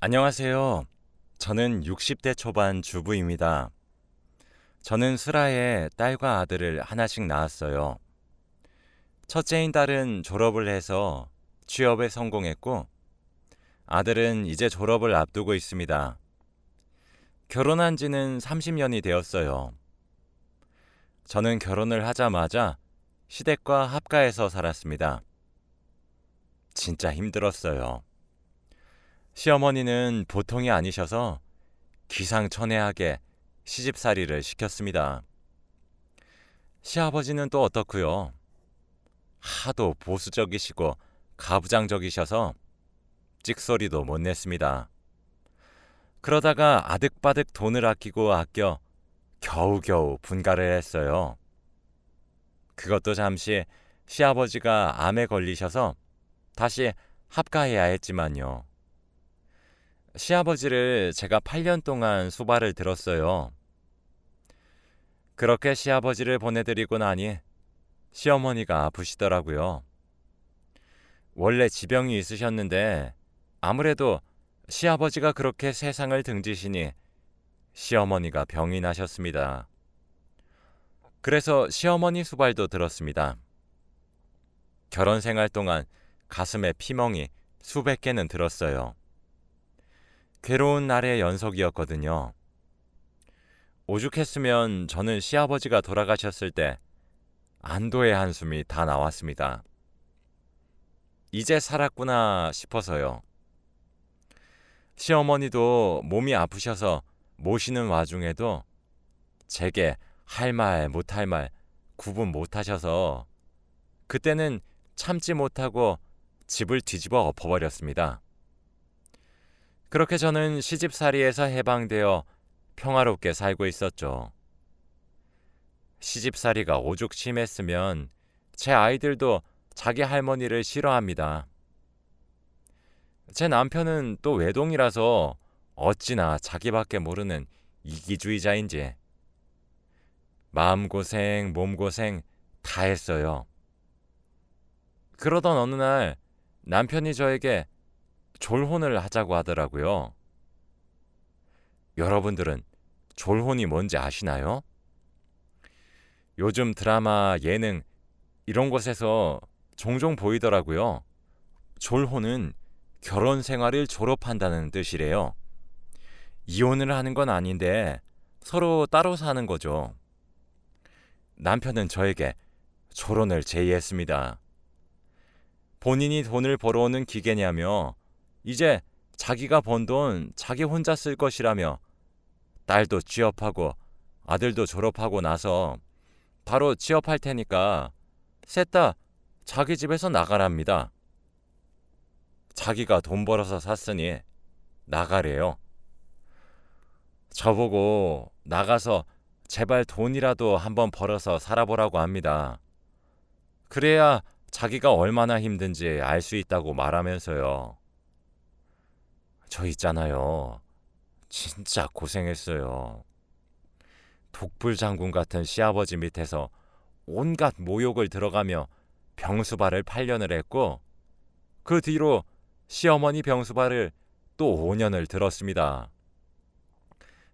안녕하세요. 저는 60대 초반 주부입니다. 저는 슬하에 딸과 아들을 하나씩 낳았어요. 첫째인 딸은 졸업을 해서 취업에 성공했고, 아들은 이제 졸업을 앞두고 있습니다. 결혼한 지는 30년이 되었어요. 저는 결혼을 하자마자 시댁과 합가해서 살았습니다. 진짜 힘들었어요. 시어머니는 보통이 아니셔서 기상천외하게 시집살이를 시켰습니다. 시아버지는 또 어떻고요? 하도 보수적이시고 가부장적이셔서 찍소리도 못 냈습니다. 그러다가 아득바득 돈을 아끼고 아껴 겨우겨우 분가를 했어요. 그것도 잠시 시아버지가 암에 걸리셔서 다시 합가해야 했지만요. 시아버지를 제가 8년 동안 수발을 들었어요. 그렇게 시아버지를 보내드리고 나니 시어머니가 아프시더라고요. 원래 지병이 있으셨는데 아무래도 시아버지가 그렇게 세상을 등지시니 시어머니가 병이 나셨습니다. 그래서 시어머니 수발도 들었습니다. 결혼 생활 동안 가슴에 피멍이 수백 개는 들었어요. 괴로운 날의 연속이었거든요. 오죽했으면 저는 시아버지가 돌아가셨을 때 안도의 한숨이 다 나왔습니다. 이제 살았구나 싶어서요. 시어머니도 몸이 아프셔서 모시는 와중에도 제게 할 말 못할 말 구분 못하셔서 그때는 참지 못하고 집을 뒤집어 엎어버렸습니다. 그렇게 저는 시집살이에서 해방되어 평화롭게 살고 있었죠. 시집살이가 오죽 심했으면 제 아이들도 자기 할머니를 싫어합니다. 제 남편은 또 외동이라서 어찌나 자기밖에 모르는 이기주의자인지 마음고생, 몸고생 다 했어요. 그러던 어느 날 남편이 저에게 졸혼을 하자고 하더라고요. 여러분들은 졸혼이 뭔지 아시나요? 요즘 드라마, 예능 이런 곳에서 종종 보이더라고요. 졸혼은 결혼 생활을 졸업한다는 뜻이래요. 이혼을 하는 건 아닌데 서로 따로 사는 거죠. 남편은 저에게 졸혼을 제의했습니다. 본인이 돈을 벌어오는 기계냐며 이제 자기가 번 돈 자기 혼자 쓸 것이라며 딸도 취업하고 아들도 졸업하고 나서 바로 취업할 테니까 셋 다 자기 집에서 나가랍니다. 자기가 돈 벌어서 샀으니 나가래요. 저보고 나가서 제발 돈이라도 한번 벌어서 살아보라고 합니다. 그래야 자기가 얼마나 힘든지 알 수 있다고 말하면서요. 저 있잖아요. 진짜 고생했어요. 독불장군 같은 시아버지 밑에서 온갖 모욕을 들어가며 병수발을 8년을 했고 그 뒤로 시어머니 병수발을 또 5년을 들었습니다.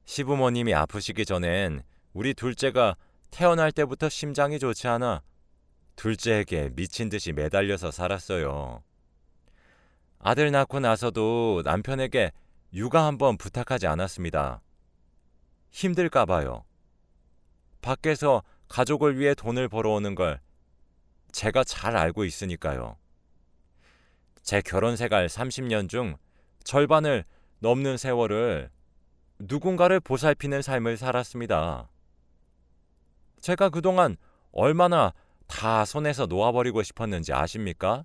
시부모님이 아프시기 전엔 우리 둘째가 태어날 때부터 심장이 좋지 않아 둘째에게 미친 듯이 매달려서 살았어요. 아들 낳고 나서도 남편에게 육아 한번 부탁하지 않았습니다. 힘들까 봐요. 밖에서 가족을 위해 돈을 벌어오는 걸 제가 잘 알고 있으니까요. 제 결혼 생활 30년 중 절반을 넘는 세월을 누군가를 보살피는 삶을 살았습니다. 제가 그동안 얼마나 다 손에서 놓아버리고 싶었는지 아십니까?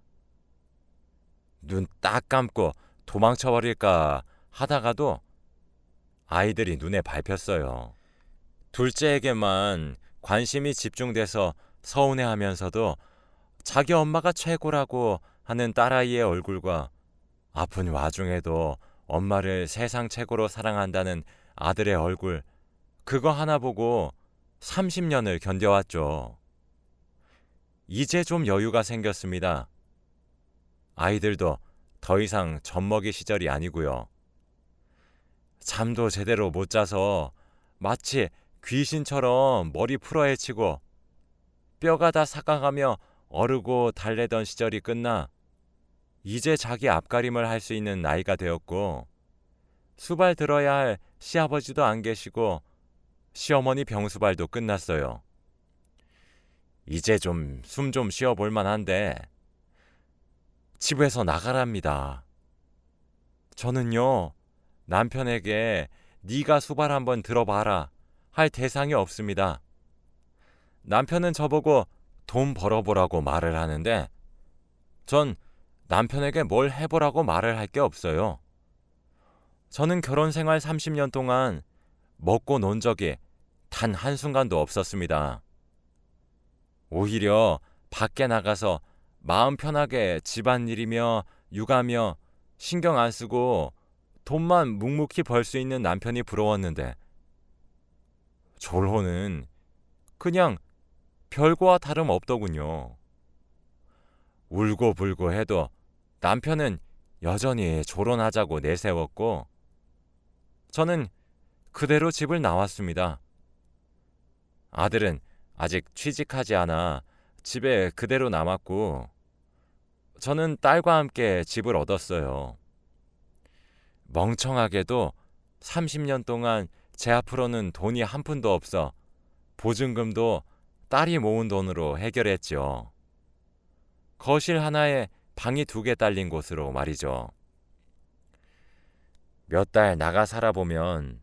눈 딱 감고 도망쳐버릴까 하다가도 아이들이 눈에 밟혔어요. 둘째에게만 관심이 집중돼서 서운해하면서도 자기 엄마가 최고라고 하는 딸아이의 얼굴과 아픈 와중에도 엄마를 세상 최고로 사랑한다는 아들의 얼굴, 그거 하나 보고 30년을 견뎌왔죠. 이제 좀 여유가 생겼습니다. 아이들도 더 이상 젖먹이 시절이 아니고요. 잠도 제대로 못 자서 마치 귀신처럼 머리 풀어 헤치고 뼈가 다 삭아가며 어르고 달래던 시절이 끝나 이제 자기 앞가림을 할 수 있는 나이가 되었고 수발 들어야 할 시아버지도 안 계시고 시어머니 병수발도 끝났어요. 이제 좀 숨 좀 쉬어볼 만한데 집에서 나가랍니다. 저는요 남편에게 네가 수발 한번 들어봐라 할 대상이 없습니다. 남편은 저보고 돈 벌어보라고 말을 하는데 전 남편에게 뭘 해보라고 말을 할 게 없어요. 저는 결혼 생활 30년 동안 먹고 논 적이 단 한순간도 없었습니다. 오히려 밖에 나가서 마음 편하게 집안일이며 육아며 신경 안 쓰고 돈만 묵묵히 벌 수 있는 남편이 부러웠는데 졸호는 그냥 별거와 다름없더군요. 울고불고 해도 남편은 여전히 졸혼하자고 내세웠고 저는 그대로 집을 나왔습니다. 아들은 아직 취직하지 않아 집에 그대로 남았고 저는 딸과 함께 집을 얻었어요. 멍청하게도 30년 동안 제 앞으로는 돈이 한 푼도 없어 보증금도 딸이 모은 돈으로 해결했죠. 거실 하나에 방이 2개 딸린 곳으로 말이죠. 몇 달 나가 살아보면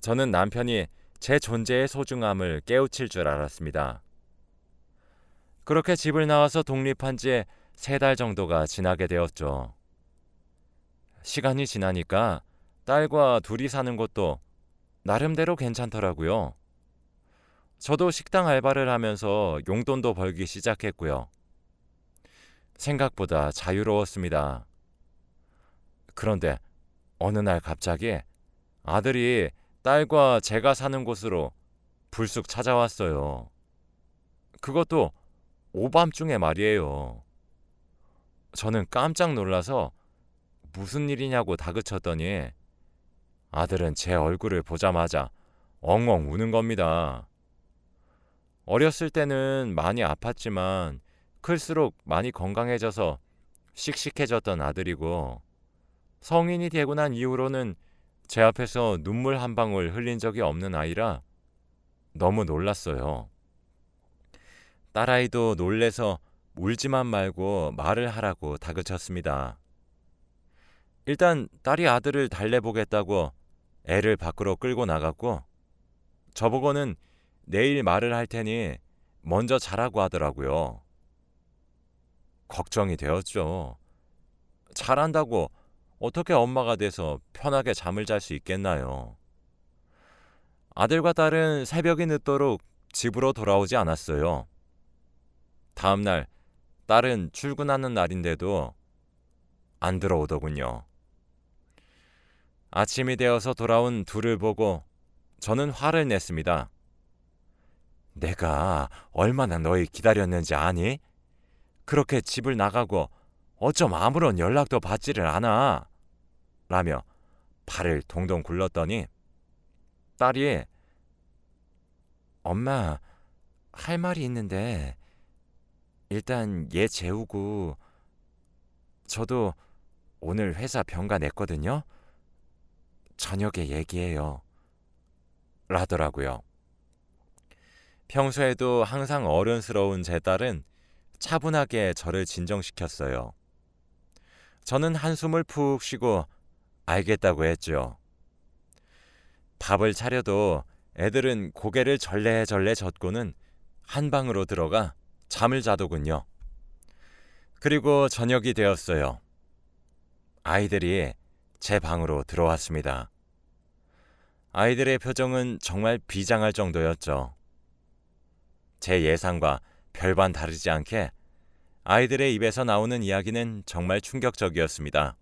저는 남편이 제 존재의 소중함을 깨우칠 줄 알았습니다. 그렇게 집을 나와서 독립한 지 3달 정도가 지나게 되었죠. 시간이 지나니까 딸과 둘이 사는 것도 나름대로 괜찮더라고요. 저도 식당 알바를 하면서 용돈도 벌기 시작했고요. 생각보다 자유로웠습니다. 그런데 어느 날 갑자기 아들이 딸과 제가 사는 곳으로 불쑥 찾아왔어요. 그것도 오밤중에 말이에요. 저는 깜짝 놀라서 무슨 일이냐고 다그쳤더니 아들은 제 얼굴을 보자마자 엉엉 우는 겁니다. 어렸을 때는 많이 아팠지만 클수록 많이 건강해져서 씩씩해졌던 아들이고 성인이 되고 난 이후로는 제 앞에서 눈물 한 방울 흘린 적이 없는 아이라 너무 놀랐어요. 딸아이도 놀래서 울지만 말고 말을 하라고 다그쳤습니다. 일단 딸이 아들을 달래보겠다고 애를 밖으로 끌고 나갔고 저보고는 내일 말을 할 테니 먼저 자라고 하더라고요. 걱정이 되었죠. 잘한다고 어떻게 엄마가 돼서 편하게 잠을 잘 수 있겠나요? 아들과 딸은 새벽이 늦도록 집으로 돌아오지 않았어요. 다음 날 딸은 출근하는 날인데도 안 들어오더군요. 아침이 되어서 돌아온 둘을 보고 저는 화를 냈습니다. 내가 얼마나 너희 기다렸는지 아니? 그렇게 집을 나가고 어쩜 아무런 연락도 받지를 않아? 라며 발을 동동 굴렀더니 딸이 엄마 할 말이 있는데 일단 얘 재우고 저도 오늘 회사 병가 냈거든요. 저녁에 얘기해요. 라더라고요. 평소에도 항상 어른스러운 제 딸은 차분하게 저를 진정시켰어요. 저는 한숨을 푹 쉬고 알겠다고 했죠. 밥을 차려도 애들은 고개를 절레절레 젓고는 한 방으로 들어가 잠을 자더군요. 그리고 저녁이 되었어요. 아이들이 제 방으로 들어왔습니다. 아이들의 표정은 정말 비장할 정도였죠. 제 예상과 별반 다르지 않게 아이들의 입에서 나오는 이야기는 정말 충격적이었습니다.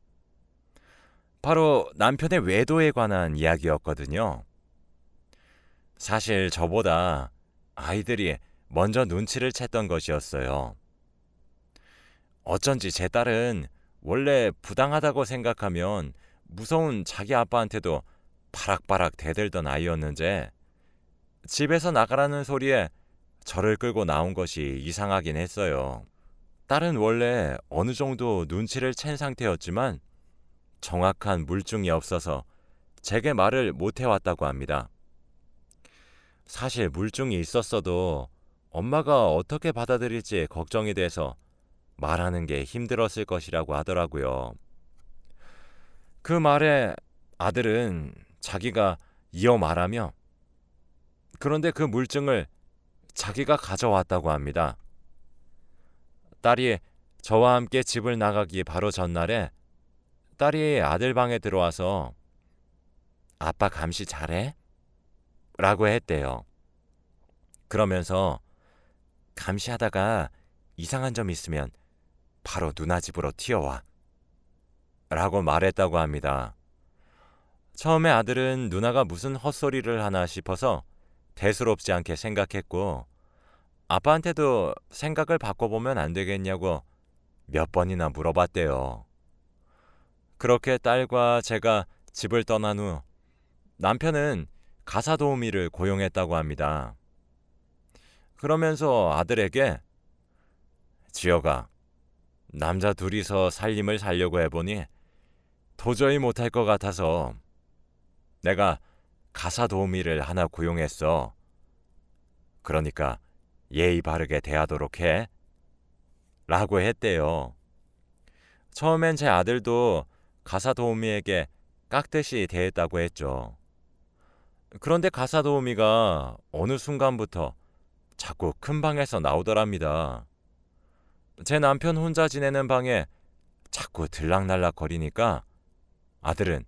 바로 남편의 외도에 관한 이야기였거든요. 사실 저보다 아이들이 먼저 눈치를 챘던 것이었어요. 어쩐지 제 딸은 원래 부당하다고 생각하면 무서운 자기 아빠한테도 바락바락 대들던 아이였는데 집에서 나가라는 소리에 저를 끌고 나온 것이 이상하긴 했어요. 딸은 원래 어느 정도 눈치를 챈 상태였지만 정확한 물증이 없어서 제게 말을 못 해왔다고 합니다. 사실 물증이 있었어도 엄마가 어떻게 받아들일지 걱정이 돼서 말하는 게 힘들었을 것이라고 하더라고요. 그 말에 아들은 자기가 이어 말하며 그런데 그 물증을 자기가 가져왔다고 합니다. 딸이 저와 함께 집을 나가기 바로 전날에 딸이 아들 방에 들어와서 아빠 감시 잘해? 라고 했대요. 그러면서 감시하다가 이상한 점 있으면 바로 누나 집으로 튀어와 라고 말했다고 합니다. 처음에 아들은 누나가 무슨 헛소리를 하나 싶어서 대수롭지 않게 생각했고 아빠한테도 생각을 바꿔보면 안 되겠냐고 몇 번이나 물어봤대요. 그렇게 딸과 제가 집을 떠난 후 남편은 가사 도우미를 고용했다고 합니다. 그러면서 아들에게 지혁아, 남자 둘이서 살림을 살려고 해보니 도저히 못할 것 같아서 내가 가사 도우미를 하나 고용했어. 그러니까 예의 바르게 대하도록 해. 라고 했대요. 처음엔 제 아들도 가사 도우미에게 깍듯이 대했다고 했죠. 그런데 가사 도우미가 어느 순간부터 자꾸 큰 방에서 나오더랍니다. 제 남편 혼자 지내는 방에 자꾸 들락날락 거리니까 아들은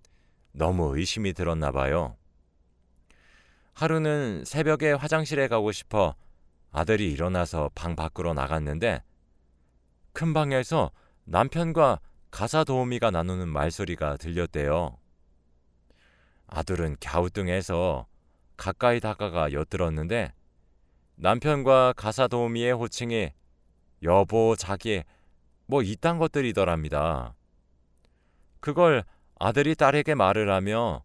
너무 의심이 들었나 봐요. 하루는 새벽에 화장실에 가고 싶어 아들이 일어나서 방 밖으로 나갔는데 큰 방에서 남편과 가사 도우미가 나누는 말소리가 들렸대요. 아들은 갸우뚱해서 가까이 다가가 엿들었는데 남편과 가사 도우미의 호칭이 여보, 자기, 뭐 이딴 것들이더랍니다. 그걸 아들이 딸에게 말을 하며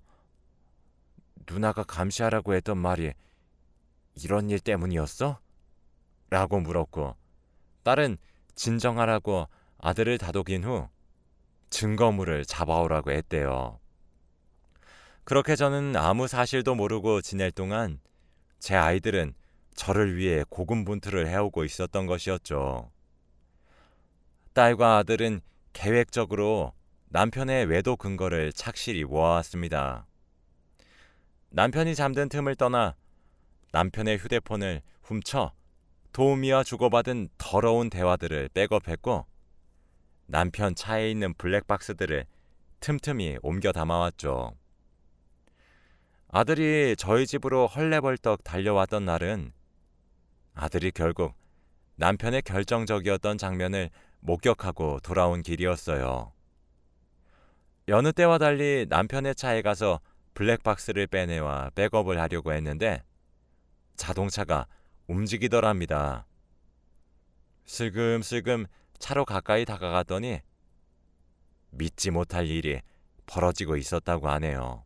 누나가 감시하라고 했던 말이 이런 일 때문이었어? 라고 물었고 딸은 진정하라고 아들을 다독인 후 증거물을 잡아오라고 했대요. 그렇게 저는 아무 사실도 모르고 지낼 동안 제 아이들은 저를 위해 고군분투를 해오고 있었던 것이었죠. 딸과 아들은 계획적으로 남편의 외도 근거를 착실히 모아왔습니다. 남편이 잠든 틈을 떠나 남편의 휴대폰을 훔쳐 도우미와 주고받은 더러운 대화들을 백업했고 남편 차에 있는 블랙박스들을 틈틈이 옮겨 담아왔죠. 아들이 저희 집으로 헐레벌떡 달려왔던 날은 아들이 결국 남편의 결정적이었던 장면을 목격하고 돌아온 길이었어요. 여느 때와 달리 남편의 차에 가서 블랙박스를 빼내와 백업을 하려고 했는데 자동차가 움직이더랍니다. 슬금슬금 차로 가까이 다가갔더니 믿지 못할 일이 벌어지고 있었다고 하네요.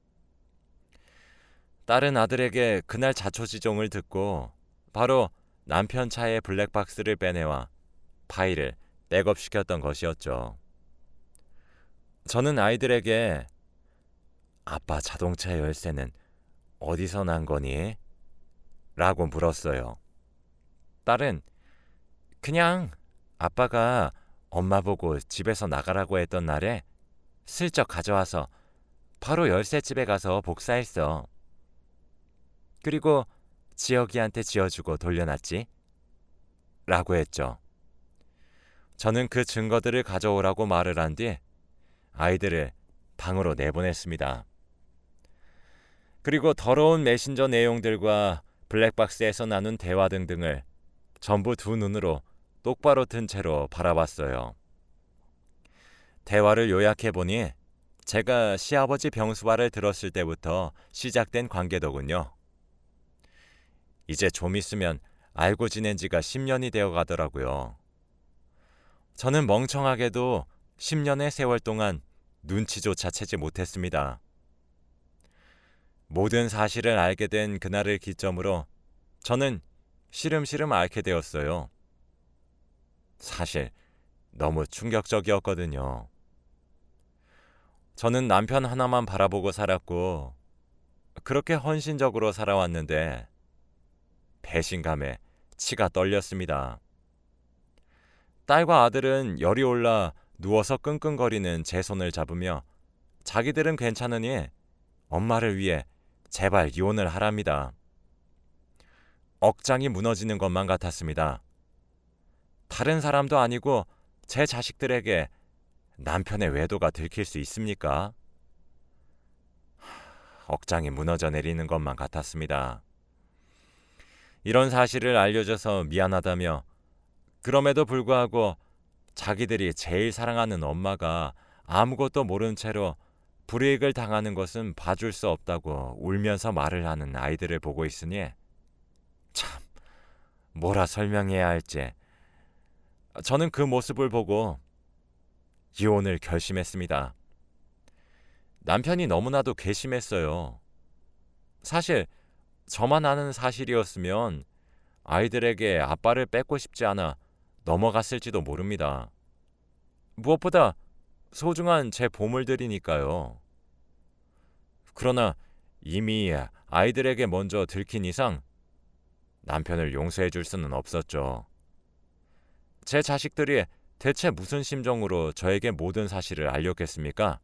딸은 아들에게 그날 자초지종을 듣고 바로 남편 차의 블랙박스를 빼내와 파일을 백업시켰던 것이었죠. 저는 아이들에게 아빠 자동차 열쇠는 어디서 난 거니? 라고 물었어요. 딸은 그냥 아빠가 엄마 보고 집에서 나가라고 했던 날에 슬쩍 가져와서 바로 열쇠집에 가서 복사했어. 그리고 지혁이한테 지어주고 돌려놨지. 라고 했죠. 저는 그 증거들을 가져오라고 말을 한 뒤 아이들을 방으로 내보냈습니다. 그리고 더러운 메신저 내용들과 블랙박스에서 나눈 대화 등등을 전부 두 눈으로 똑바로 든 채로 바라봤어요. 대화를 요약해보니 제가 시아버지 병수발을 들었을 때부터 시작된 관계더군요. 이제 좀 있으면 알고 지낸 지가 10년이 되어 가더라고요. 저는 멍청하게도 10년의 세월 동안 눈치조차 채지 못했습니다. 모든 사실을 알게 된 그날을 기점으로 저는 시름시름 앓게 되었어요. 사실 너무 충격적이었거든요. 저는 남편 하나만 바라보고 살았고 그렇게 헌신적으로 살아왔는데 배신감에 치가 떨렸습니다. 딸과 아들은 열이 올라 누워서 끙끙거리는 제 손을 잡으며 자기들은 괜찮으니 엄마를 위해 제발 이혼을 하랍니다. 억장이 무너지는 것만 같았습니다. 다른 사람도 아니고 제 자식들에게 남편의 외도가 들킬 수 있습니까? 억장이 무너져 내리는 것만 같았습니다. 이런 사실을 알려줘서 미안하다며 그럼에도 불구하고 자기들이 제일 사랑하는 엄마가 아무것도 모른 채로 불이익을 당하는 것은 봐줄 수 없다고 울면서 말을 하는 아이들을 보고 있으니 참 뭐라 설명해야 할지 저는 그 모습을 보고 이혼을 결심했습니다. 남편이 너무나도 괘씸했어요. 사실 저만 아는 사실이었으면 아이들에게 아빠를 뺏고 싶지 않아 넘어갔을지도 모릅니다. 무엇보다 소중한 제 보물들이니까요. 그러나 이미 아이들에게 먼저 들킨 이상 남편을 용서해 줄 수는 없었죠. 제 자식들이 대체 무슨 심정으로 저에게 모든 사실을 알렸겠습니까?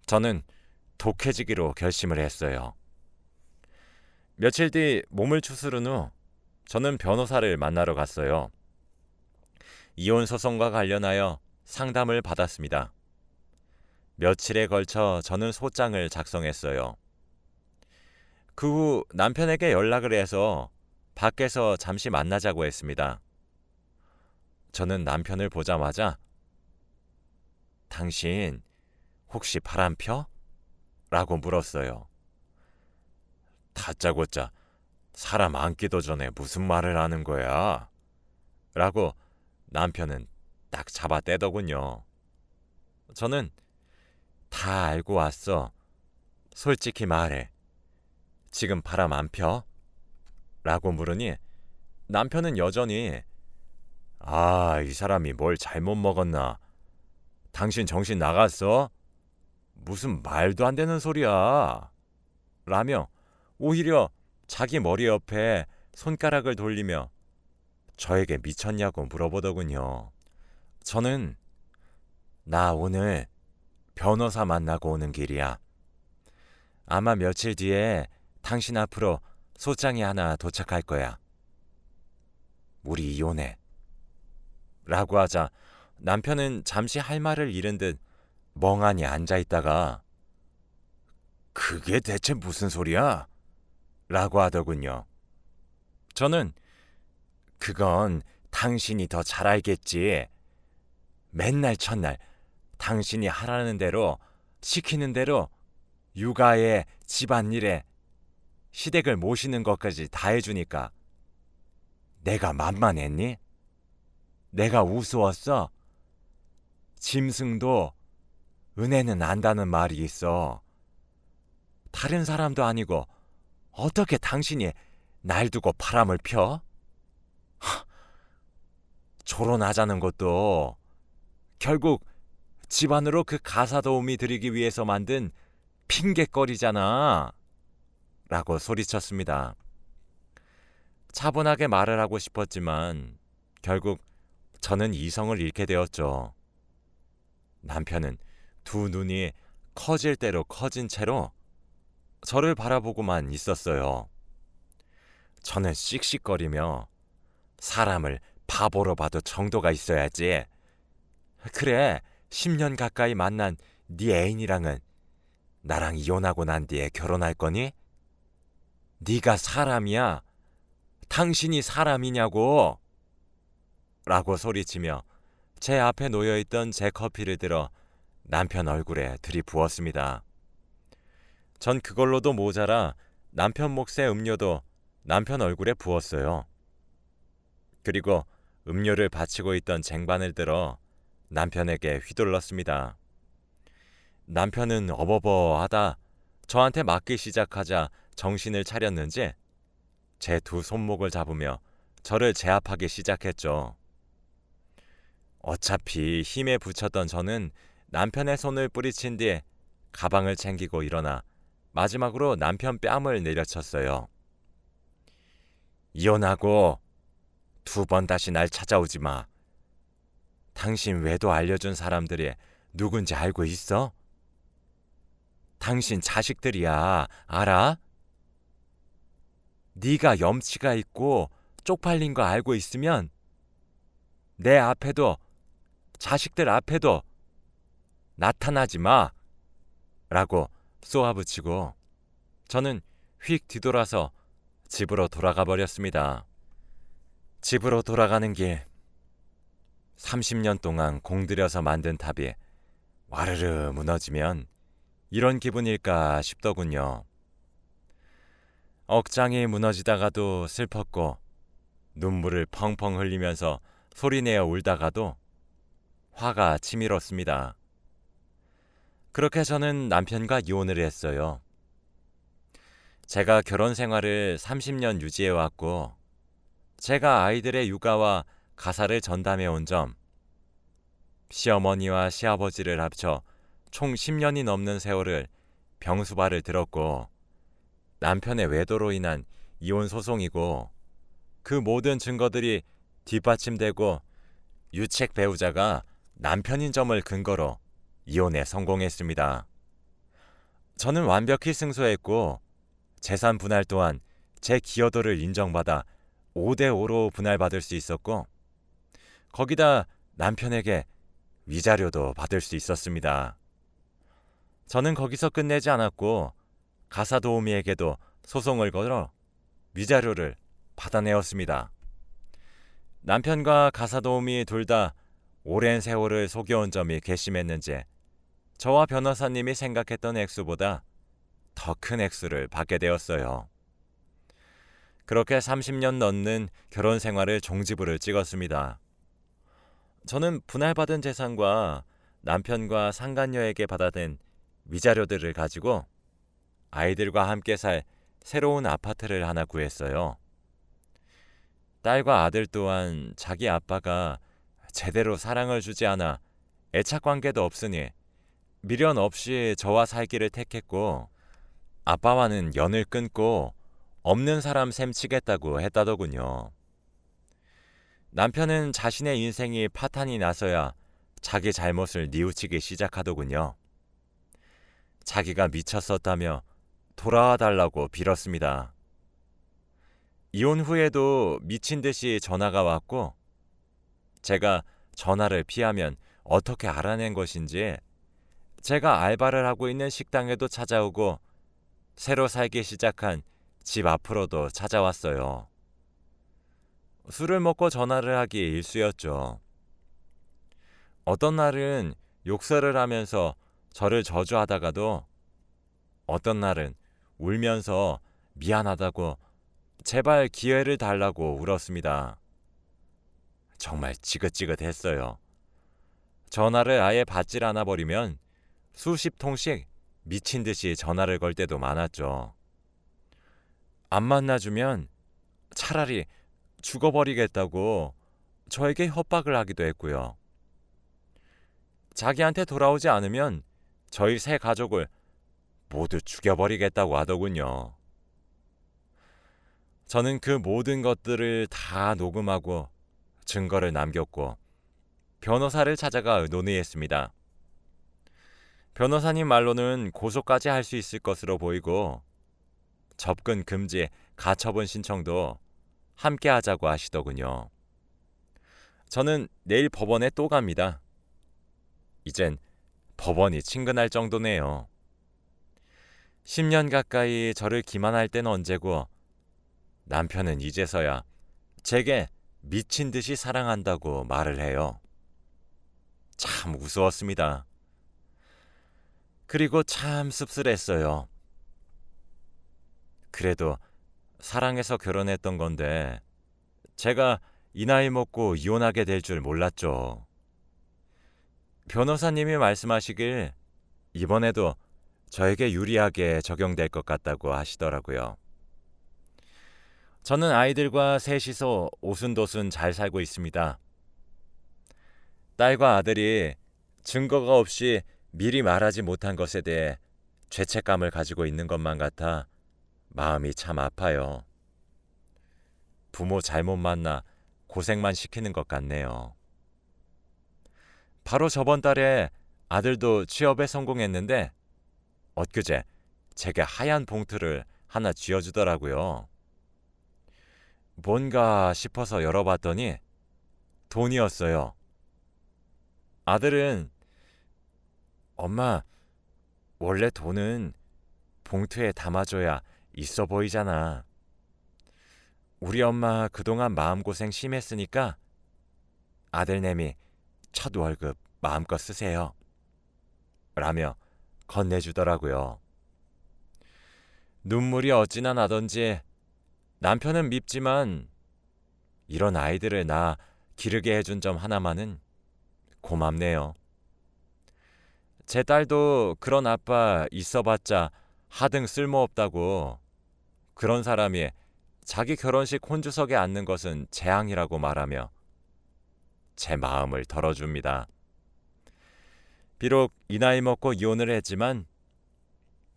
저는 독해지기로 결심을 했어요. 며칠 뒤 몸을 추스른 후 저는 변호사를 만나러 갔어요. 이혼 소송과 관련하여 상담을 받았습니다. 며칠에 걸쳐 저는 소장을 작성했어요. 그 후 남편에게 연락을 해서 밖에서 잠시 만나자고 했습니다. 저는 남편을 보자마자 당신 혹시 바람 펴? 라고 물었어요. 다짜고짜 사람 앉기도 전에 무슨 말을 하는 거야? 라고 남편은 딱 잡아떼더군요. 저는 다 알고 왔어. 솔직히 말해. 지금 바람 안 펴? 라고 물으니 남편은 여전히 이 사람이 뭘 잘못 먹었나? 당신 정신 나갔어? 무슨 말도 안 되는 소리야. 라며 오히려 자기 머리 옆에 손가락을 돌리며 저에게 미쳤냐고 물어보더군요. 저는 나 오늘 변호사 만나고 오는 길이야. 아마 며칠 뒤에 당신 앞으로 소장이 하나 도착할 거야. 우리 이혼해. 라고 하자 남편은 잠시 할 말을 잃은 듯 멍하니 앉아있다가 그게 대체 무슨 소리야? 라고 하더군요. 저는 그건 당신이 더 잘 알겠지. 맨날 첫날 당신이 하라는 대로 시키는 대로 육아에 집안일에 시댁을 모시는 것까지 다 해주니까 내가 만만했니? 내가 우스웠어? 짐승도 은혜는 안다는 말이 있어. 다른 사람도 아니고 어떻게 당신이 날 두고 바람을 펴? 결혼하자는 것도 결국 집안으로 그 가사 도우미 들이기 위해서 만든 핑곗거리잖아. 라고 소리쳤습니다. 차분하게 말을 하고 싶었지만 결국 저는 이성을 잃게 되었죠. 남편은 두 눈이 커질 대로 커진 채로 저를 바라보고만 있었어요. 저는 씩씩거리며 사람을 바보로 봐도 정도가 있어야지. 그래, 10년 가까이 만난 네 애인이랑은 나랑 이혼하고 난 뒤에 결혼할 거니? 네가 사람이야? 당신이 사람이냐고? 라고 소리치며 제 앞에 놓여있던 제 커피를 들어 남편 얼굴에 들이부었습니다. 전 그걸로도 모자라 남편 몫의 음료도 남편 얼굴에 부었어요. 그리고 음료를 받치고 있던 쟁반을 들어 남편에게 휘둘렀습니다. 남편은 어버버하다 저한테 맞기 시작하자 정신을 차렸는지 제 두 손목을 잡으며 저를 제압하기 시작했죠. 어차피 힘에 부쳤던 저는 남편의 손을 뿌리친 뒤에 가방을 챙기고 일어나 마지막으로 남편 뺨을 내려쳤어요. 이혼하고 2번 다시 날 찾아오지 마. 당신 외도 알려준 사람들이 누군지 알고 있어? 당신 자식들이야. 알아? 네가 염치가 있고 쪽팔린 거 알고 있으면 내 앞에도 자식들 앞에도 나타나지 마. 라고 쏘아붙이고 저는 휙 뒤돌아서 집으로 돌아가 버렸습니다. 집으로 돌아가는 길 30년 동안 공들여서 만든 탑이 와르르 무너지면 이런 기분일까 싶더군요. 억장이 무너지다가도 슬펐고 눈물을 펑펑 흘리면서 소리내어 울다가도 화가 치밀었습니다. 그렇게 저는 남편과 이혼을 했어요. 제가 결혼 생활을 30년 유지해왔고 제가 아이들의 육아와 가사를 전담해 온 점, 시어머니와 시아버지를 합쳐 총 10년이 넘는 세월을 병수발을 들었고 남편의 외도로 인한 이혼 소송이고 그 모든 증거들이 뒷받침되고 유책 배우자가 남편인 점을 근거로 이혼에 성공했습니다. 저는 완벽히 승소했고 재산 분할 또한 제 기여도를 인정받아 5대5로 분할받을 수 있었고 거기다 남편에게 위자료도 받을 수 있었습니다. 저는 거기서 끝내지 않았고 가사 도우미에게도 소송을 걸어 위자료를 받아내었습니다. 남편과 가사 도우미 둘 다 오랜 세월을 속여온 점이 괘씸했는지 저와 변호사님이 생각했던 액수보다 더 큰 액수를 받게 되었어요. 그렇게 30년 넘는 결혼 생활을 종지부를 찍었습니다. 저는 분할받은 재산과 남편과 상간녀에게 받아든 위자료들을 가지고 아이들과 함께 살 새로운 아파트를 하나 구했어요. 딸과 아들 또한 자기 아빠가 제대로 사랑을 주지 않아 애착 관계도 없으니 미련 없이 저와 살기를 택했고 아빠와는 연을 끊고 없는 사람 셈 치겠다고 했다더군요. 남편은 자신의 인생이 파탄이 나서야 자기 잘못을 뉘우치기 시작하더군요. 자기가 미쳤었다며 돌아와 달라고 빌었습니다. 이혼 후에도 미친 듯이 전화가 왔고 제가 전화를 피하면 어떻게 알아낸 것인지 제가 알바를 하고 있는 식당에도 찾아오고 새로 살기 시작한 집 앞으로도 찾아왔어요. 술을 먹고 전화를 하기 일쑤였죠. 어떤 날은 욕설을 하면서 저를 저주하다가도 어떤 날은 울면서 미안하다고 제발 기회를 달라고 울었습니다. 정말 지긋지긋했어요. 전화를 아예 받질 않아 버리면 수십 통씩 미친 듯이 전화를 걸 때도 많았죠. 안 만나주면 차라리 죽어버리겠다고 저에게 협박을 하기도 했고요. 자기한테 돌아오지 않으면 저희 세 가족을 모두 죽여버리겠다고 하더군요. 저는 그 모든 것들을 다 녹음하고 증거를 남겼고 변호사를 찾아가 논의했습니다. 변호사님 말로는 고소까지 할 수 있을 것으로 보이고 접근 금지 가처분 신청도 함께 하자고 하시더군요. 저는 내일 법원에 또 갑니다. 이젠 법원이 친근할 정도네요. 10년 가까이 저를 기만할 땐 언제고 남편은 이제서야 제게 미친 듯이 사랑한다고 말을 해요. 참 우스웠습니다. 그리고 참 씁쓸했어요. 그래도 사랑해서 결혼했던 건데 제가 이 나이 먹고 이혼하게 될 줄 몰랐죠. 변호사님이 말씀하시길 이번에도 저에게 유리하게 적용될 것 같다고 하시더라고요. 저는 아이들과 셋이서 오순도순 잘 살고 있습니다. 딸과 아들이 증거가 없이 미리 말하지 못한 것에 대해 죄책감을 가지고 있는 것만 같아 마음이 참 아파요. 부모 잘못 만나 고생만 시키는 것 같네요. 바로 저번 달에 아들도 취업에 성공했는데 엊그제 제게 하얀 봉투를 하나 쥐어주더라고요. 뭔가 싶어서 열어봤더니 돈이었어요. 아들은 엄마, 원래 돈은 봉투에 담아줘야 있어 보이잖아. 우리 엄마 그동안 마음고생 심했으니까 아들내미 첫 월급 마음껏 쓰세요. 라며 건네주더라고요. 눈물이 어찌나 나던지 남편은 밉지만 이런 아이들을 낳아 기르게 해준 점 하나만은 고맙네요. 제 딸도 그런 아빠 있어봤자 하등 쓸모없다고, 그런 사람이 자기 결혼식 혼주석에 앉는 것은 재앙이라고 말하며 제 마음을 덜어줍니다. 비록 이 나이 먹고 이혼을 했지만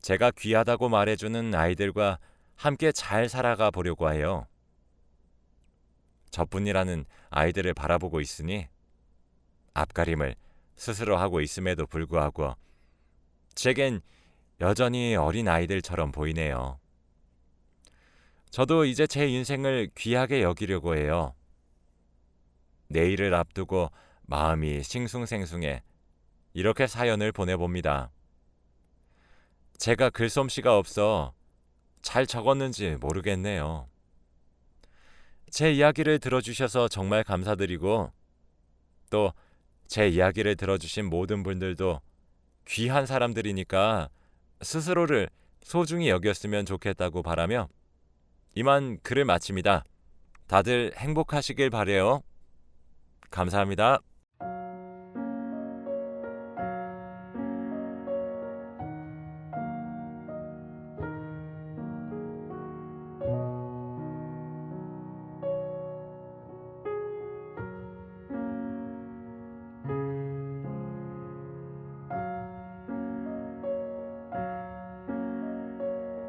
제가 귀하다고 말해주는 아이들과 함께 잘 살아가 보려고 해요. 저뿐이라는 아이들을 바라보고 있으니 앞가림을 스스로 하고 있음에도 불구하고 제겐 여전히 어린 아이들처럼 보이네요. 저도 이제 제 인생을 귀하게 여기려고 해요. 내일을 앞두고 마음이 싱숭생숭해 이렇게 사연을 보내봅니다. 제가 글솜씨가 없어 잘 적었는지 모르겠네요. 제 이야기를 들어주셔서 정말 감사드리고 또 제 이야기를 들어주신 모든 분들도 귀한 사람들이니까 스스로를 소중히 여겼으면 좋겠다고 바라며 이만 글을 마칩니다. 다들 행복하시길 바래요. 감사합니다.